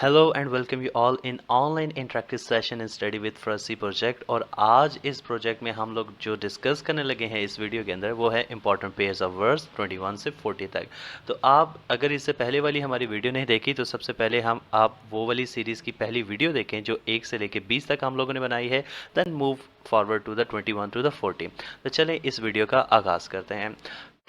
Hello and welcome you all in online interactive session in study with Farsi project. और आज इस project में हम लोग जो डिस्कस करने लगे हैं इस वीडियो के अंदर वो है इंपॉर्टेंट पेयर्स ऑफ वर्ड्स 21 से 40 तक। तो आप अगर इससे पहले वाली हमारी वीडियो नहीं देखी तो सबसे पहले आप वो वाली सीरीज़ की पहली वीडियो देखें जो 1 से लेकर 20 तक हम लोगों ने बनाई है, then move forward to the 21 to the 40। तो चलें इस वीडियो का आगाज़ करते हैं।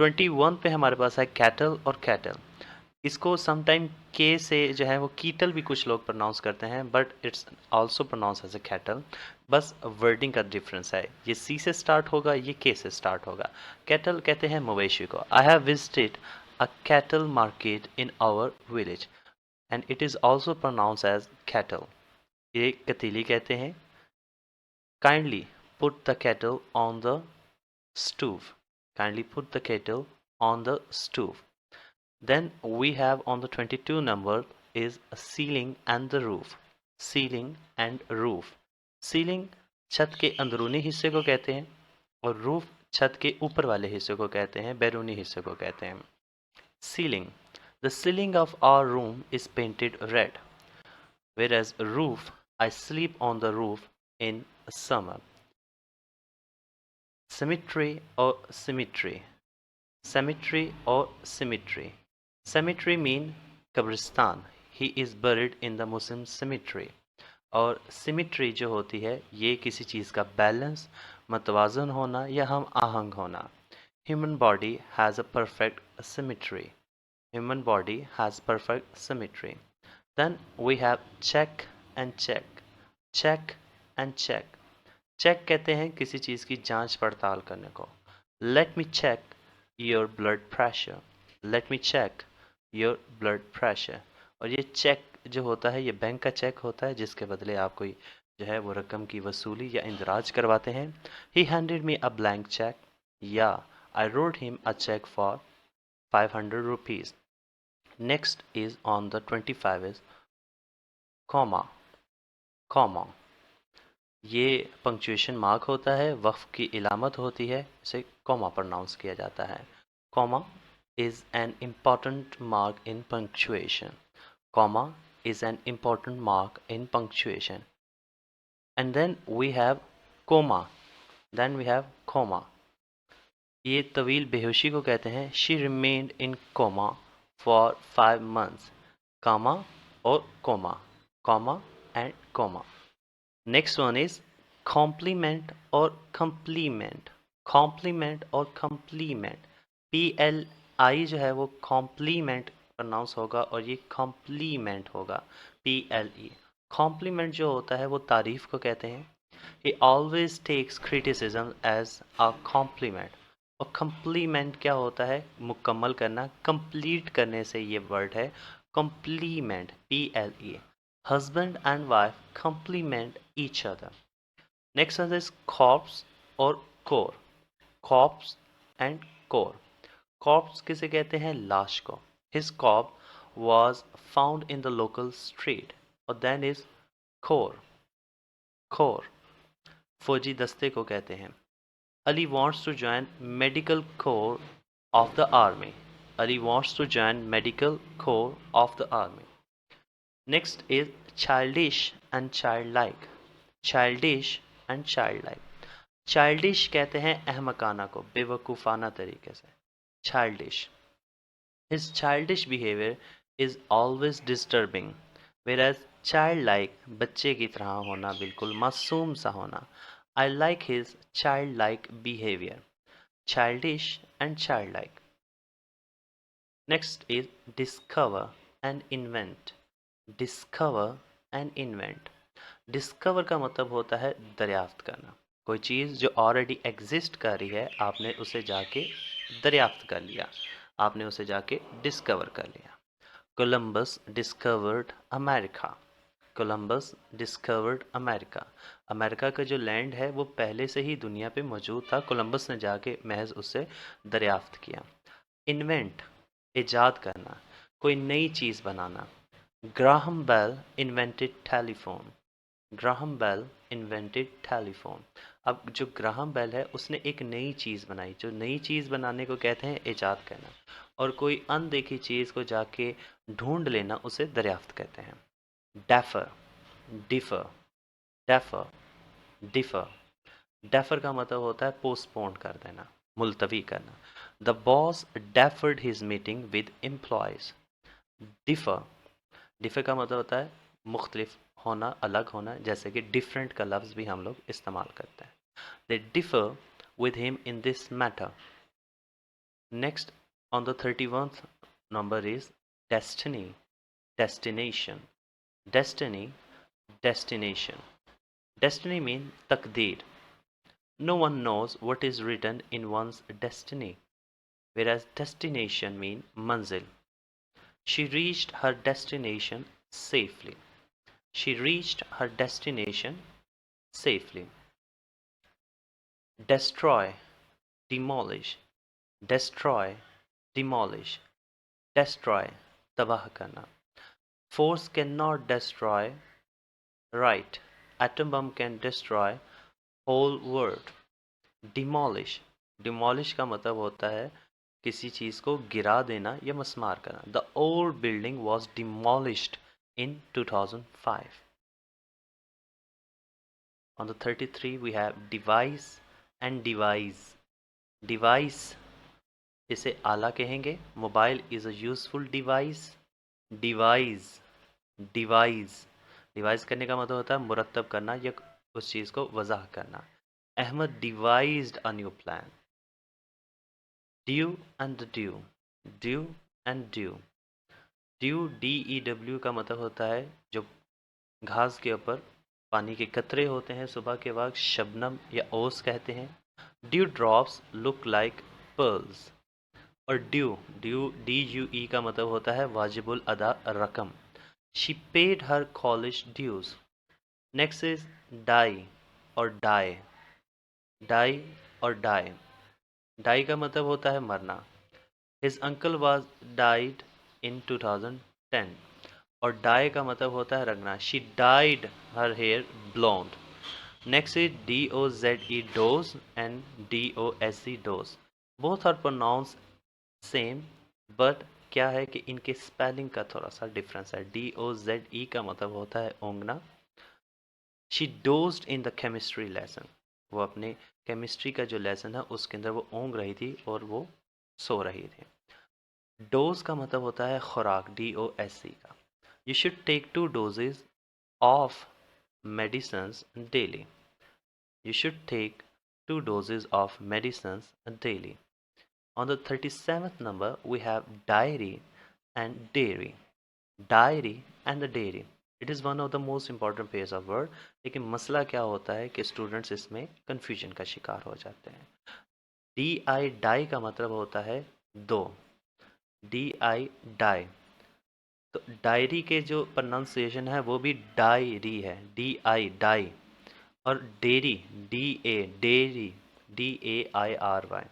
21 पे हमारे पास है कैटल और कैटल। इसको समटाइम के से जो है वो कीटल भी कुछ लोग प्रोनाउंस करते हैं, but it's also pronounce as a cattle. बस वर्डिंग का डिफरेंस है, ये सी से स्टार्ट होगा, ये के से स्टार्ट होगा। कैटल कहते हैं मवेशी को। I have visited a cattle market in our village and it is also pronounce as cattle. ये कतीली कहते हैं। Kindly put the kettle on the stove. Kindly put the kettle on the stove. Then we have on the 22 number is a ceiling and the roof. Ceiling and roof. Ceiling छत के अंदरूनी हिस्से को कहते हैं और roof छत के ऊपर वाले हिस्से को कहते हैं, बैरूनी हिस्से को कहते हैं। Ceiling. The ceiling of our room is painted red, whereas roof, I sleep on the roof in summer. Symmetry or symmetry. Cemetery or symmetry. Cemetery mean कब्रिस्तान. He is buried in the Muslim cemetery. और symmetry जो होती है ये किसी चीज़ का balance, मतवाजन होना या हम आहंग होना। Human body has a perfect symmetry. Human body has perfect symmetry. Then we have check and check. Check and check. Check कहते हैं किसी चीज़ की जांच पड़ताल करने को। Let me check your blood pressure. Let me check your blood pressure. और ये चेक जो होता है ये बैंक का चेक होता है जिसके बदले आप कोई जो है वो रकम की वसूली या इंदराज करवाते हैं। He handed me a blank cheque या I wrote him a cheque for 500 rupees. Next is on the 25 is comma. Comma ये पंक्चुएशन मार्क होता है, वक्फ की इलामत होती है, इसे कॉमा प्रोनाउंस किया जाता है. Comma is an important mark in punctuation. Comma is an important mark in punctuation. And then we have comma. Then we have comma. ये तवील बेहोशी को कहते हैं. She remained in coma for 5 months. Comma और comma. Comma and comma. Next one is complement और complement. Complement और complement. PLI जो है वो complement प्रोनाउंस होगा और ये complement होगा PLE. Compliment जो होता है वो तारीफ को कहते हैं. He always takes criticism as a compliment. और compliment क्या होता है? मुकम्मल करना, complete करने से ये वर्ड है complement. PLE. Husband and wife complement each other. Next one is corpse और core. Corpse and core. Corpse किसे कहते हैं? लाश को. His corpse was found in the local street. और then is core. Core. फौजी दस्ते को कहते हैं. Ali wants to join medical corps of the army. Ali wants to join medical corps of the army. Next is childish and childlike. Childish and childlike. Childish कहते हैं अहमकाना को, बेवकूफ़ाना तरीके से. Childish. His childish behavior is always disturbing. Whereas childlike बच्चे की तरह होना, बिल्कुल मासूम सा होना. I like his childlike behavior. Childish and childlike. Next is discover and invent. Discover and invent. Discover का मतलब होता है दरियाफ्त करना. कोई चीज़ जो ऑलरेडी एग्जिस्ट कर रही है आपने उसे जाके दरियाफ्त कर लिया, आपने उसे जाके डिस्कवर कर लिया. Columbus discovered America. Columbus discovered America. America का जो लैंड है वो पहले से ही दुनिया पे मौजूद था, कोलंबस ने जाके महज उससे दरियाफ्त किया. इन्वेंट इजाद करना, कोई नई चीज़ बनाना. Graham Bell invented telephone. Graham Bell invented telephone. अब जो ग्राहम बेल है उसने एक नई चीज़ बनाई. जो नई चीज़ बनाने को कहते हैं इजाद करना, और कोई अनदेखी चीज़ को जाके ढूंढ लेना उसे दरियाफ्त कहते हैं. Defer, differ, defer, differ. Defer का मतलब होता है पोस्टपोन कर देना, मुलतवी करना। The boss deferred his meeting with employees. Differ, differ का मतलब होता है मुख्तलिफ होना, अलग होना, जैसे कि डिफरेंट का लफ्ज़ भी हम लोग इस्तेमाल करते हैं। They differ with him in this matter. Next on the 31st number is destiny, destination, destiny, destination. Destiny means takdeer. No one knows what is written in one's destiny, whereas destination means manzil. She reached her destination safely. She reached her destination safely. Destroy, demolish, destroy, demolish, destroy, tabah karna. Force cannot destroy, right? Atom bomb can destroy whole world. Demolish, demolish का मतलब होता है किसी चीज को गिरा देना या मस्मार करना. The old building was demolished in 2005. On the 33 we have device and devise. Device इसे आला कहेंगे. Mobile is a useful device. Devise, devise, devise करने का मतलब होता है मुरतब करना या उस चीज को वज़ाह करना. Ahmed devised a new plan. Dew and the dew, dew and dew. Due DEW का मतलब होता है जो घास के ऊपर पानी के कतरे होते हैं सुबह के वक्त, शबनम या ओस कहते हैं. Dew drops look like pearls. और ड्यू, DUE का मतलब होता है वाजिबुल अदा रकम. She paid her college dues. Next is die और डाई. डाई और डाई. डाई का मतलब होता है मरना. His uncle was died in 2010. और डाई का मतलब होता है रंगना. She dyed her hair blonde. Next is DOZE doze and DOSE dose. Both are pronounce same, but क्या है कि इनके स्पेलिंग का थोड़ा सा डिफरेंस है. DOZE का मतलब होता है ओंगना. She dozed in the chemistry lesson. वो अपने केमिस्ट्री का जो लेसन है उसके अंदर वो ओंग रही थी और वो सो रही थी. डोज का मतलब होता है खुराक, DOSE का. You should take 2 doses of medicines daily. You should take 2 doses of medicines daily. On the 37th number, we have diary and dairy. Diary and the dairy. It is one of the most important pairs of word. लेकिन मसला क्या होता है कि students इसमें confusion का शिकार हो जाते हैं. DI डाई का मतलब होता है दो. DI die. तो डायरी के जो प्रोनाउंसिएशन है वो भी डायरी है, DI डाई. और डेरी, DA डेरी, DAIRY.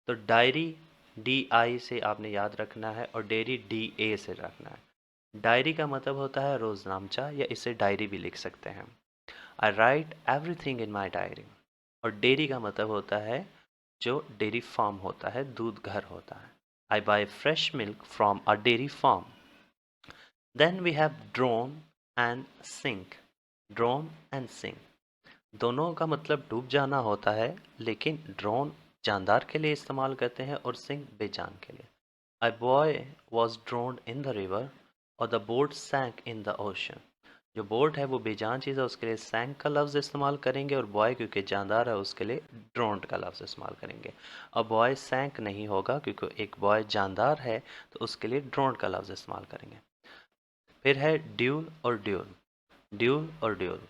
तो डायरी DI से आपने याद रखना है और डेरी DA से रखना है. डायरी का मतलब होता है रोजनामचा या इसे डायरी भी लिख सकते हैं. I write everything in my diary. और डेरी का मतलब होता है जो डेयरी फार्म होता है, दूध घर होता है. I buy fresh milk from a dairy farm. Then we have drown and sink. Drown and sink दोनों का मतलब डूब जाना होता है, लेकिन ड्रोन जानदार के लिए इस्तेमाल करते हैं और सिंक बेजान के लिए. A boy was drowned in the river और the boat sank in the ocean. जो बोट है वो बेजान चीज़ है, उसके लिए सैंक का लफ्ज़ इस्तेमाल करेंगे, और बॉय क्योंकि जानदार है उसके लिए ड्रोन्ड का लफ्ज़ इस्तेमाल करेंगे. अब बॉय सैंक नहीं होगा क्योंकि एक बॉय जानदार है, तो उसके लिए ड्रोन्ड का लफ्ज़ इस्तेमाल करेंगे. फिर है ड्यूल और ड्यूल. ड्यूल और ड्यूल.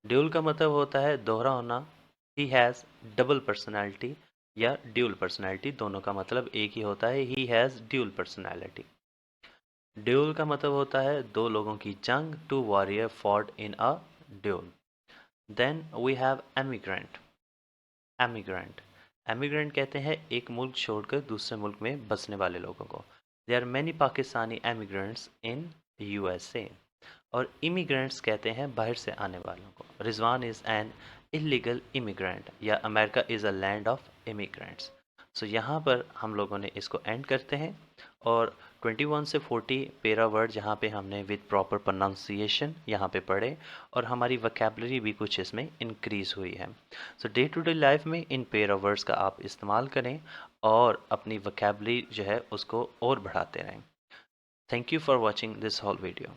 ड्यूल का मतलब होता है दोहरा होना. ही हैज़ डबल पर्सनैलिटी या ड्यूल पर्सनैलिटी, दोनों का मतलब एक ही होता है. He has dual personality. Duel का मतलब होता है दो लोगों की जंग. Two warrior fought in a duel. Then we have emigrant. Emigrant, emigrant कहते हैं एक मुल्क छोड़कर दूसरे मुल्क में बसने वाले लोगों को. There are many Pakistani emigrants in USA. और इमिग्रेंट्स कहते हैं बाहर से आने वालों को. Rizwan is an illegal immigrant या America is a land of immigrants. So यहाँ पर हम लोगों ने इसको एंड करते हैं और 21 से 40 पेरा वर्ड जहाँ पे हमने विद प्रॉपर प्रोनाउंसिएशन यहाँ पे पढ़े और हमारी वोकैबुलरी भी कुछ इसमें इंक्रीज हुई है। सो डे टू डे लाइफ में इन पेरा वर्ड्स का आप इस्तेमाल करें और अपनी वोकैबुलरी जो है उसको और बढ़ाते रहें। Thank you for watching this whole video.